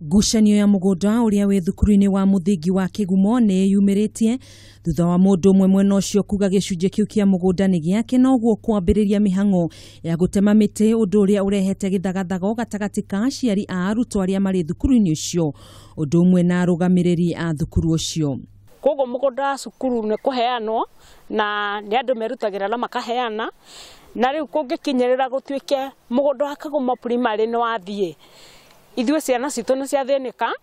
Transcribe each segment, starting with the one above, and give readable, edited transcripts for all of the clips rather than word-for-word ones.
Ngucanio ya mugunda uria wi thukuru-ini wa muthingi wa Kigumo ni yumiritie thutha wa mundu umwe mwena ucio kuga gicunje kiu kia mugunda ni giake na uguo kwambiriria mihango ya gutema miti undu uria urehete githagathago gatagati ka aciari a arutwo aria mari thukuru-ini ucio undu umwe na arugamiriri a thukuru ucio. Koguo mugunda cukuru ni kuheanwo na ni andu merutagira na makaheana na riu kungikinyirira gutuike mugunda wa Kigumo primary ni wathie ithue ciana citu ni ciathinika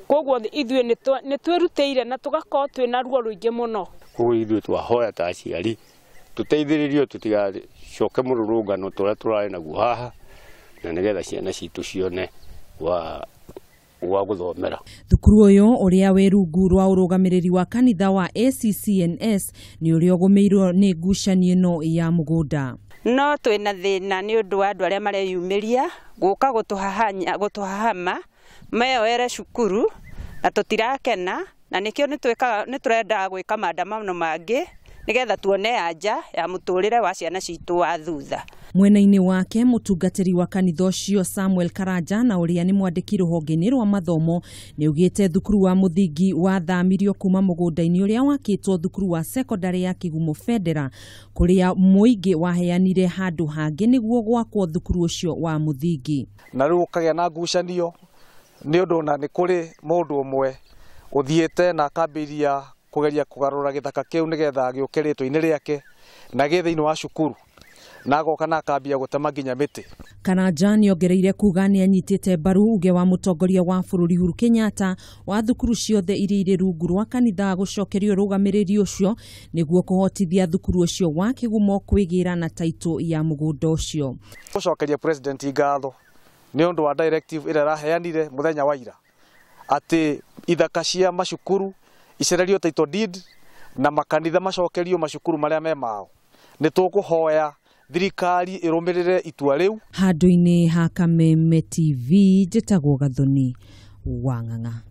koguo ithue ni twirutire na tugakorwo twina ruo ruingi muno. Koguo ithue twahoya ta aciari tuteithiririo tutigacoke mururungano turia turari naguo haha na nigetha ciana citu cione wa guthomera. Thukuru uyu uria wi rungu rwa urugamiriri wa kanitha wa ACCNS ni uria ugumirwo ni ngucanio ino ya mugunda. No twina thina ni undu wa andu aria mareyumiria guka gutuhahama meyoere cukuru na tutirakena na nikio ni turenda gwika maandamano mangi nigetha tuone anja ya muturire wa ciana citu wa thutha. Mwena-ini wake mutungatiri wa kanitha ucio Samuel Karanja na uria ni mwandiki ruhonge-ini rwa mathomo ni ugite thukuru wa muthingi wa thamirio kuma mugunda-ini uria wakitwo thukuru wa secondary ya Kigumo Federa kuria muingi waheanire handu hangi niguo gwakwo thukuru ucio wa muthingi. Na riu kagea na ngucanio ni undu na ni kuri mundu umwe uthiete na akambiria kugeria kugarura githaka kiu nigetha giuke ritwa-ini riake na githiini wa cukuru nagoka na akambia gutema nginya miti. Karanja niongereire kuga ni anyitite mbaru uge wa mutongoria wa bururi Uhuru Kenyatta wa thukuru ciothe iria iri rungu rwa kanitha gucokerio rugamiriri ucio niguo kuhotithia thukuru ucio wa Kigumo kwigira na taito ya mugunda ucio. Gucokeria president ngatho ni undu wa directive ira raheanire muthenya wa ira ati ithaka cia macukuru icererio taito deed na makanitha macokerio macukuru maria me mao. Ni tukuhoya thirikari irumirire itua riu. Handu-ini ha Kameme TV njitagwo Gathoni wa Ng'ang'a.